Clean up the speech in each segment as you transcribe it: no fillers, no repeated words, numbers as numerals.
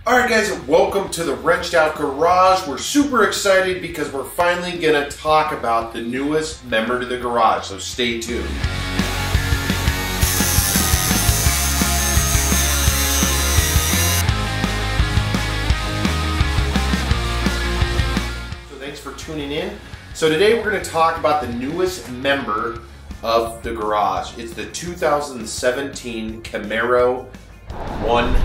Alright guys, welcome to the Wrenched Out Garage. We're super excited because we're finally going to talk about the newest member to the garage, so stay tuned. So thanks for tuning in. So today we're going to talk about the newest member of the garage. It's the 2017 Camaro 1SS.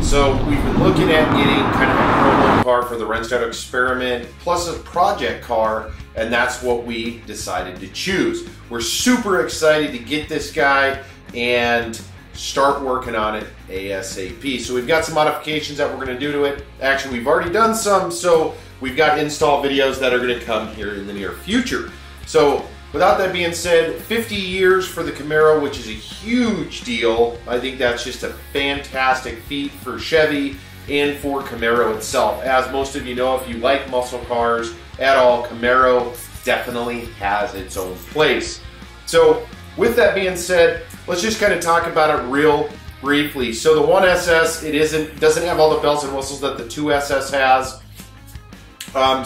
So we've been looking at getting kind of a promo car for the Wrenched Out experiment, plus a project car, and that's what we decided to choose. We're super excited to get this guy and start working on it ASAP. So we've got some modifications that we're going to do to it. Actually, we've already done some, so we've got install videos that are going to come here in the near future. So without that being said, 50 years for the Camaro, which is a huge deal. I think that's just a fantastic feat for Chevy and for Camaro itself. As most of you know, if you like muscle cars at all, Camaro definitely has its own place. So with that being said, let's just kind of talk about it real briefly. So the 1SS, doesn't have all the bells and whistles that the 2SS has.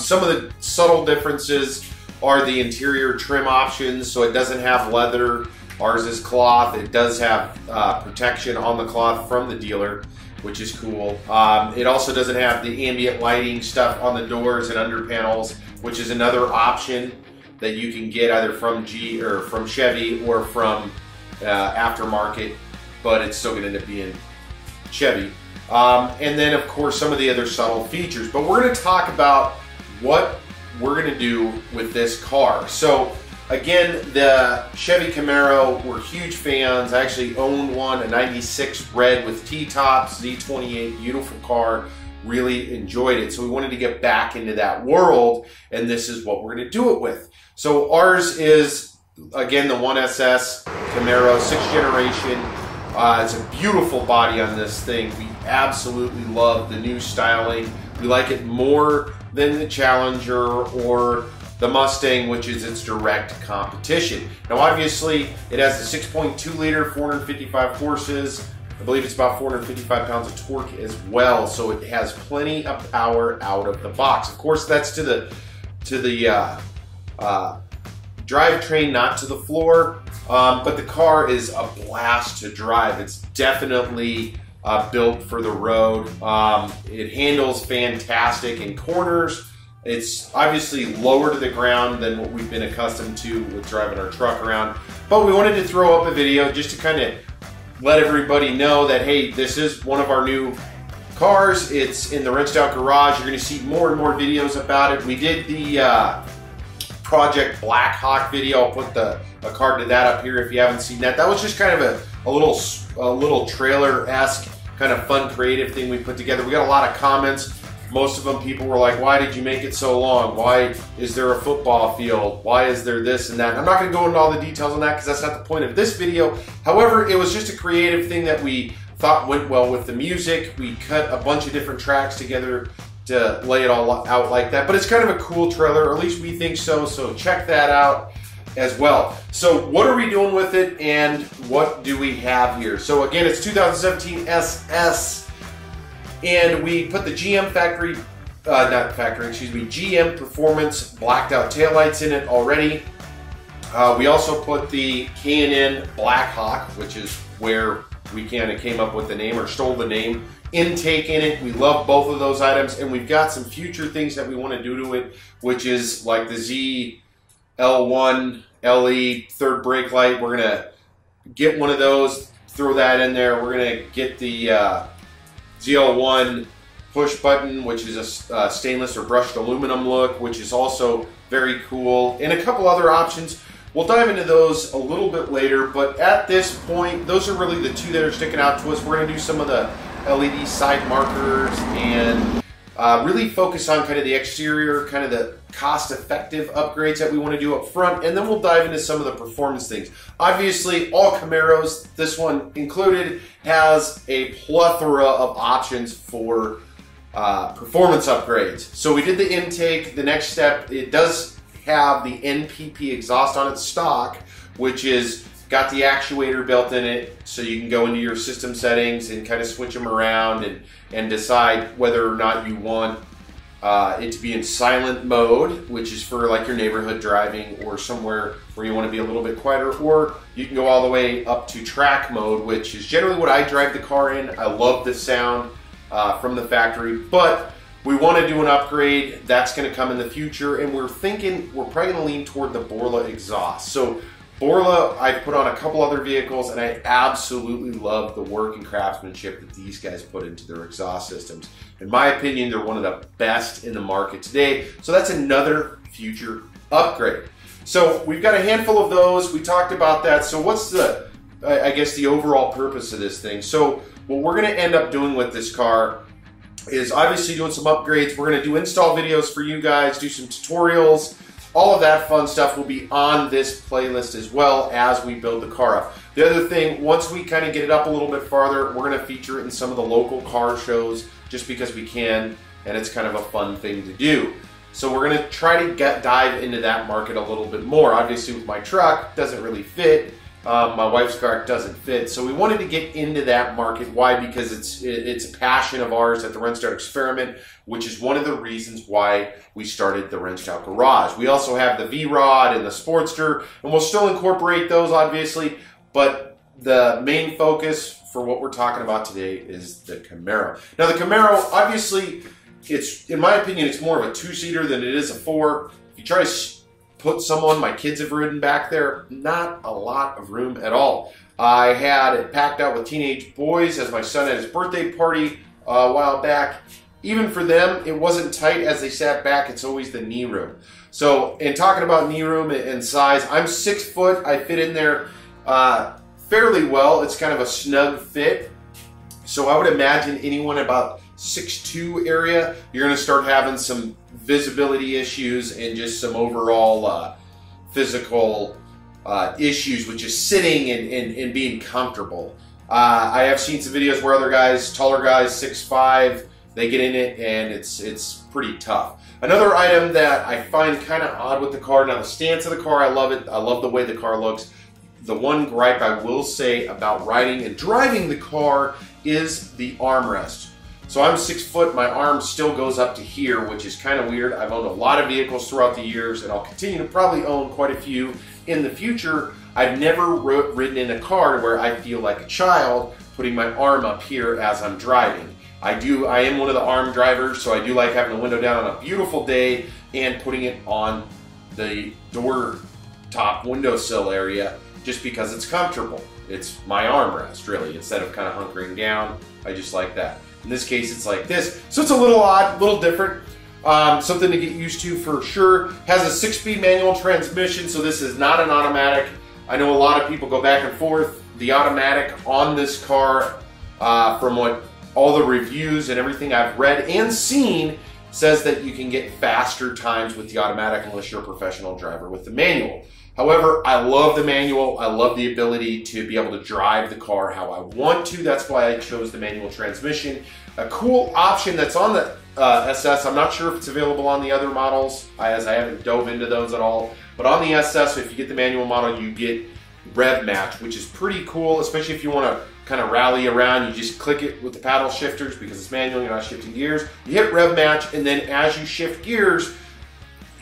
Some of the subtle differences are the interior trim options. So it doesn't have leather, ours is cloth. It does have protection on the cloth from the dealer, which is cool. It also doesn't have the ambient lighting stuff on the doors and under panels, which is another option that you can get either from Chevy or from aftermarket, but it's still gonna end up being Chevy. And then of course some of the other subtle features, but we're gonna talk about what we're going to do with this car. So again, the Chevy Camaro, we're huge fans. I actually owned one, a 96 red with T-tops, Z28, beautiful car. Really enjoyed it. So we wanted to get back into that world, and this is what we're going to do it with. So ours is, again, the 1SS Camaro, 6th generation. It's a beautiful body on this thing. We absolutely love the new styling. We like it more than the Challenger or the Mustang, which is its direct competition. Now obviously it has the 6.2 liter, 455 horses. I believe it's about 455 pounds of torque as well, so it has plenty of power out of the box. Of course, that's to the drivetrain, not to the floor, but the car is a blast to drive. It's definitely built for the road. It handles fantastic in corners. It's obviously lower to the ground than what we've been accustomed to with driving our truck around. But we wanted to throw up a video just to kind of let everybody know that, hey, this is one of our new cars. It's in the Wrenched Out Garage. You're going to see more and more videos about it. We did the Project Black Hawk video. I'll put a card to that up here if you haven't seen that. That was just kind of a little trailer-esque kind of fun creative thing we put together. We got a lot of comments. Most of them, people were like, why did you make it so long? Why is there a football field? Why is there this and that? I'm not going to go into all the details on that because that's not the point of this video. However, it was just a creative thing that we thought went well with the music. We cut a bunch of different tracks together to lay it all out like that. But it's kind of a cool trailer, or at least we think so. So check that out as well. So what are we doing with it and what do we have here? So again, it's 2017 SS, and we put the GM GM Performance blacked out taillights in it already. We also put the K&N Black Hawk, which is where we kind of came up with the name, or stole the name, intake in it. We love both of those items, and we've got some future things that we want to do to it, which is like the ZL1 LE third brake light. We're gonna get one of those, throw that in there. We're gonna get the ZL1 push button, which is a stainless or brushed aluminum look, which is also very cool, and a couple other options. We'll dive into those a little bit later, but at this point, those are really the two that are sticking out to us. We're gonna do some of the LED side markers and really focus on kind of the exterior, kind of the cost-effective upgrades that we want to do up front, and then we'll dive into some of the performance things. Obviously, all Camaros, this one included, has a plethora of options for performance upgrades. So we did the intake. The next step, it does have the NPP exhaust on its stock, which is got the actuator built in it, so you can go into your system settings and kind of switch them around and decide whether or not you want it to be in silent mode, which is for like your neighborhood driving or somewhere where you want to be a little bit quieter, or you can go all the way up to track mode, which is generally what I drive the car in. I love the sound from the factory, but we want to do an upgrade. That's going to come in the future, and we're thinking we're probably going to lean toward the Borla exhaust. So Borla, I've put on a couple other vehicles, and I absolutely love the work and craftsmanship that these guys put into their exhaust systems. In my opinion, they're one of the best in the market today. So that's another future upgrade. So we've got a handful of those. We talked about that. So what's the, I guess, the overall purpose of this thing? So what we're going to end up doing with this car is obviously doing some upgrades. We're going to do install videos for you guys, do some tutorials. All of that fun stuff will be on this playlist as well as we build the car up. The other thing, once we kind of get it up a little bit farther, we're going to feature it in some of the local car shows just because we can, and it's kind of a fun thing to do. So we're going to try to dive into that market a little bit more. Obviously with my truck, it doesn't really fit. My wife's car doesn't fit. So we wanted to get into that market. Why? Because it's a passion of ours at the Wrench Out Experiment, which is one of the reasons why we started the Wrench Out Garage. We also have the V-Rod and the Sportster, and we'll still incorporate those obviously, but the main focus for what we're talking about today is the Camaro. Now the Camaro, obviously, it's, in my opinion, it's more of a two-seater than it is a four. If you try to put someone, my kids have ridden back there, not a lot of room at all. I had it packed out with teenage boys as my son had his birthday party a while back. Even for them, it wasn't tight as they sat back. It's always the knee room. So in talking about knee room and size, I'm 6 foot. I fit in there fairly well. It's kind of a snug fit. So I would imagine anyone about 6'2" area, you're going to start having some visibility issues and just some overall physical issues with just sitting and being comfortable. I have seen some videos where other guys, taller guys, 6'5", they get in it and it's pretty tough. Another item that I find kind of odd with the car, now the stance of the car, I love it. I love the way the car looks. The one gripe I will say about riding and driving the car is the armrest. So I'm 6 foot, my arm still goes up to here, which is kind of weird. I've owned a lot of vehicles throughout the years, and I'll continue to probably own quite a few in the future. I've never ridden in a car where I feel like a child putting my arm up here as I'm driving. I am one of the arm drivers, so I do like having the window down on a beautiful day and putting it on the door top windowsill area just because it's comfortable. It's my armrest, really, instead of kind of hunkering down. I just like that. In this case, it's like this. So it's a little odd, a little different. Something to get used to for sure. Has a 6-speed manual transmission, so this is not an automatic. I know a lot of people go back and forth. The automatic on this car, from what all the reviews and everything I've read and seen, says that you can get faster times with the automatic unless you're a professional driver with the manual. However, I love the manual. I love the ability to be able to drive the car how I want to. That's why I chose the manual transmission. A cool option that's on the SS, I'm not sure if it's available on the other models, as I haven't dove into those at all. But on the SS, if you get the manual model, you get rev match, which is pretty cool, especially if you want to kind of rally around. You just click it with the paddle shifters because it's manual, you're not shifting gears. You hit rev match, and then as you shift gears,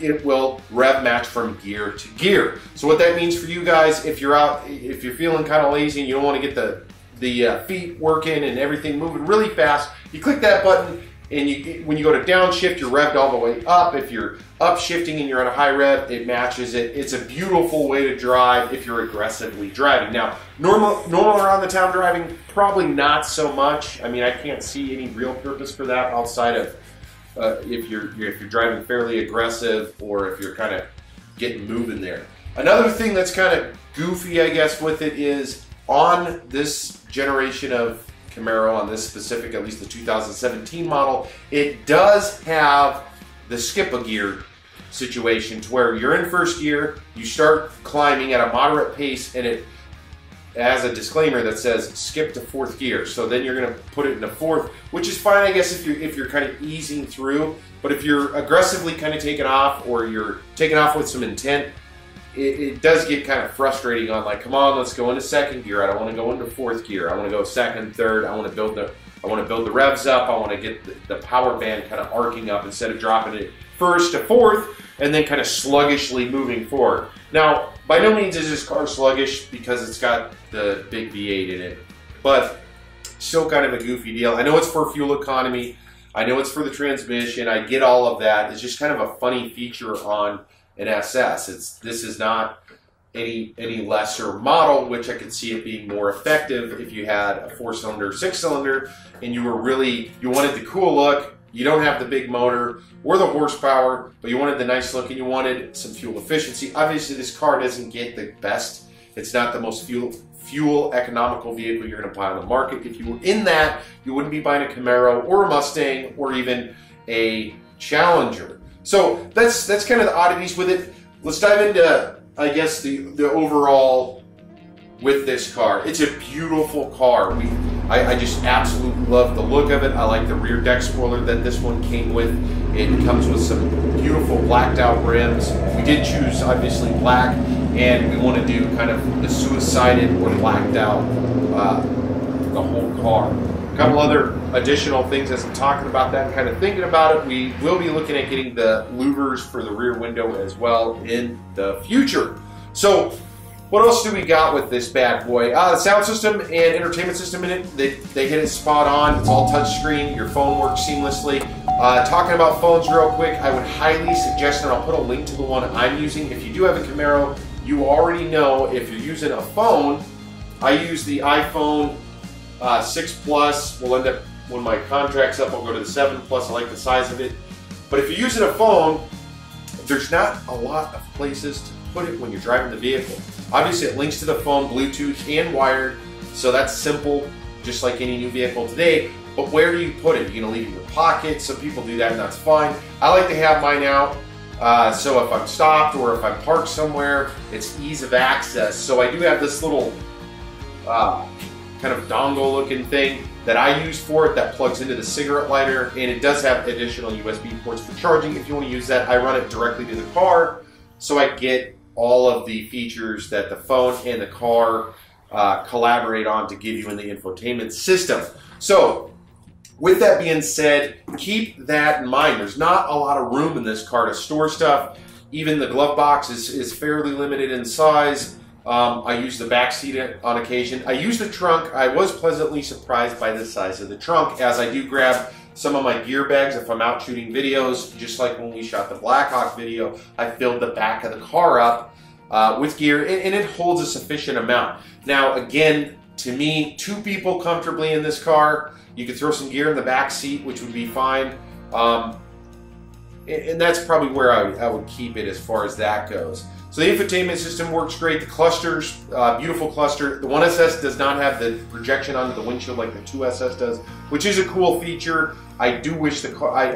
it will rev match from gear to gear. So what that means for you guys, if you're out, if you're feeling kind of lazy and you don't want to get the feet working and everything moving really fast, you click that button, and when you go to downshift, you're revved all the way up. If you're upshifting and you're at a high rev, it matches it. It's a beautiful way to drive if you're aggressively driving. Now, normal around the town driving, probably not so much. I mean, I can't see any real purpose for that outside of if you're driving fairly aggressive or if you're kind of getting moving there. Another thing that's kind of goofy, I guess, with it is on this generation of Camaro, on this specific, at least the 2017 model, it does have the skip a gear situation to where you're in first gear, you start climbing at a moderate pace, and it has a disclaimer that says skip to fourth gear. So then you're going to put it into fourth, which is fine, I guess, if you're kind of easing through. But if you're aggressively kind of taking off, or you're taking off with some intent, it does get kind of frustrating on like, come on, let's go into second gear. I don't want to go into fourth gear. I want to go second, third. I want to build the revs up. I want to get the power band kind of arcing up instead of dropping it first to fourth and then kind of sluggishly moving forward. Now, by no means is this car sluggish because it's got the big V8 in it, but still kind of a goofy deal. I know it's for fuel economy. I know it's for the transmission. I get all of that. It's just kind of a funny feature on an SS. This is not any lesser model, which I could see it being more effective if you had a 4-cylinder, 6-cylinder, and you wanted the cool look. You don't have the big motor or the horsepower, but you wanted the nice look and you wanted some fuel efficiency. Obviously, this car doesn't get the best. It's not the most fuel economical vehicle you're going to buy on the market. If you were in that, you wouldn't be buying a Camaro or a Mustang or even a Challenger. So that's kind of the oddities with it. Let's dive into, I guess, the overall with this car. It's a beautiful car. I just absolutely love the look of it. I like the rear deck spoiler that this one came with. It comes with some beautiful blacked out rims. We did choose obviously black, and we want to do kind of the suicided or blacked out the whole car. A couple other additional things as I'm talking about that and kind of thinking about it. We will be looking at getting the louvers for the rear window as well in the future. So what else do we got with this bad boy? The sound system and entertainment system in it, they hit it spot on. It's all touchscreen. Your phone works seamlessly. Talking about phones real quick, I would highly suggest, and I'll put a link to the one I'm using. If you do have a Camaro, you already know if you're using a phone. I use the iPhone 6 Plus. We'll end up, when my contract's up, I'll go to the 7 Plus. I like the size of it. But if you're using a phone, there's not a lot of places to put it when you're driving the vehicle. Obviously, it links to the phone, Bluetooth and wired, so that's simple, just like any new vehicle today. But where do you put it? You're gonna leave it in your pocket. Some people do that, and that's fine. I like to have mine out, so if I'm stopped or if I'm parked somewhere, it's ease of access. So I do have this little kind of dongle-looking thing that I use for it that plugs into the cigarette lighter, and it does have additional USB ports for charging. If you want to use that, I run it directly to the car, so I get all of the features that the phone and the car collaborate on to give you in the infotainment system. So, with that being said, keep that in mind. There's not a lot of room in this car to store stuff. Even the glove box is fairly limited in size. I use the back seat on occasion. I use the trunk. I was pleasantly surprised by the size of the trunk, as I do grab some of my gear bags if I'm out shooting videos. Just like when we shot the Blackhawk video, I filled the back of the car up with gear, and it holds a sufficient amount. Now, again, to me, 2 people comfortably in this car. You could throw some gear in the back seat, which would be fine. And that's probably where I would keep it as far as that goes. So the infotainment system works great. The clusters, beautiful cluster. The 1SS does not have the projection onto the windshield like the 2SS does, which is a cool feature. I do wish the car,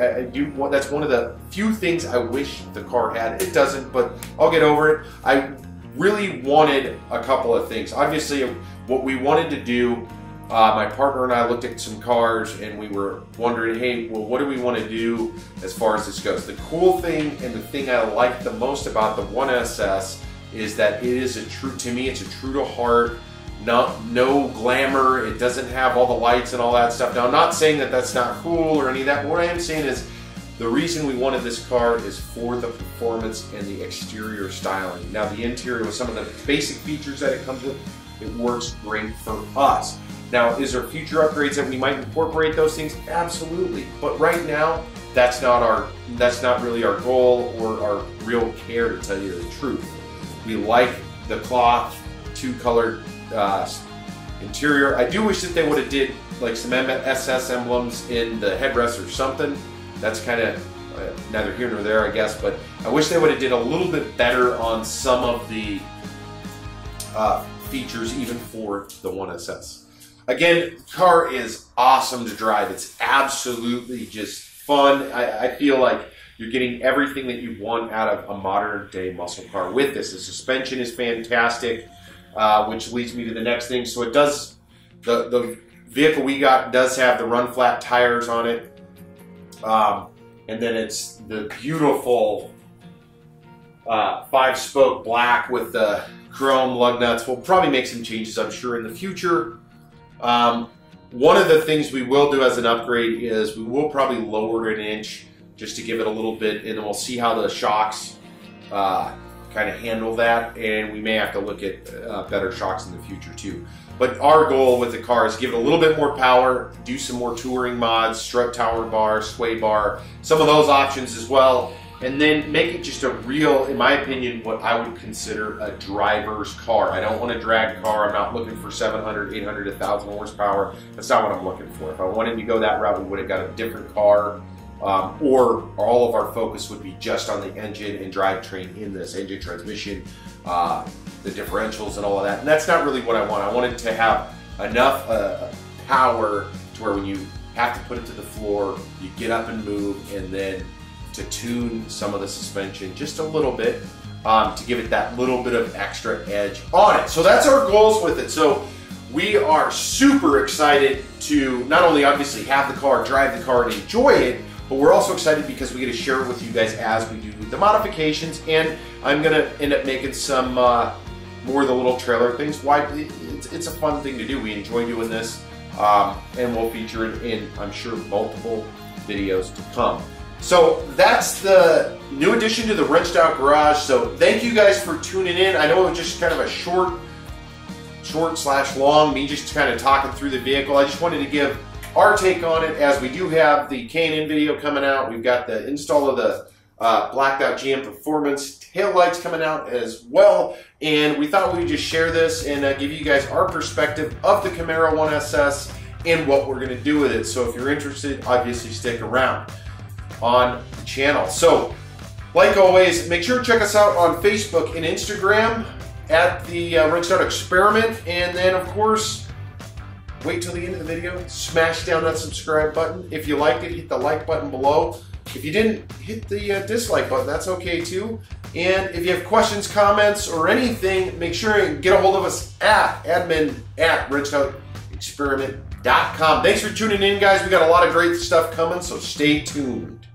that's one of the few things I wish the car had. It doesn't, but I'll get over it. I really wanted a couple of things. Obviously, what we wanted to do, my partner and I looked at some cars and we were wondering, hey, well, what do we want to do as far as this goes? The cool thing and the thing I like the most about the 1SS is that it is to me, it's a true to heart, no glamour. It doesn't have all the lights and all that stuff. Now, I'm not saying that that's not cool or any of that. What I am saying is the reason we wanted this car is for the performance and the exterior styling. Now, the interior with some of the basic features that it comes with, it works great for us. Now, is there future upgrades that we might incorporate those things? Absolutely. But right now, that's not really our goal or our real care, to tell you the truth. We like the cloth, 2-colored interior. I do wish that they would have did like some SS emblems in the headrest or something. That's kind of neither here nor there, I guess. But I wish they would have did a little bit better on some of the features, even for the 1SS. Again, the car is awesome to drive. It's absolutely just fun. I feel like you're getting everything that you want out of a modern day muscle car with this. The suspension is fantastic, which leads me to the next thing. So it does, the vehicle we got does have the run flat tires on it. And then it's the beautiful 5-spoke black with the chrome lug nuts. We'll probably make some changes, I'm sure, in the future. One of the things we will do as an upgrade is we will probably lower it an inch just to give it a little bit, and then we'll see how the shocks kind of handle that, and we may have to look at better shocks in the future too. But our goal with the car is give it a little bit more power, do some more touring mods, strut tower bar, sway bar, some of those options as well, and then make it just a real, in my opinion, what I would consider a driver's car. I don't want a drag car. I'm not looking for 700, 800, 1,000 horsepower. That's not what I'm looking for. If I wanted to go that route, we would have got a different car, or all of our focus would be just on the engine and drivetrain in this, engine, transmission, the differentials and all of that. And that's not really what I want. I want it to have enough power to where when you have to put it to the floor, you get up and move, and then to tune some of the suspension just a little bit to give it that little bit of extra edge on it. So that's our goals with it. So we are super excited to not only obviously have the car, drive the car, and enjoy it, but we're also excited because we get to share it with you guys as we do the modifications, and I'm gonna end up making some more of the little trailer things. Why? It's a fun thing to do. We enjoy doing this, and we'll feature it in, I'm sure, multiple videos to come. So that's the new addition to the Wrenched Out Garage. So thank you guys for tuning in. I know it was just kind of a short/long, me just kind of talking through the vehicle. I just wanted to give our take on it, as we do have the K&N video coming out. We've got the install of the blacked out GM Performance taillights coming out as well. And we thought we would just share this and give you guys our perspective of the Camaro 1SS and what we're going to do with it. So if you're interested, obviously stick around on the channel. So like always, make sure to check us out on Facebook and Instagram at the Wrenched Out Experiment. And then of course, wait till the end of the video, smash down that subscribe button. If you liked it, hit the like button below. If you didn't, hit the dislike button, that's okay too. And if you have questions, comments, or anything, make sure and get a hold of us at admin@wrenchedoutexperiment.com. Thanks for tuning in, guys. We got a lot of great stuff coming, so stay tuned.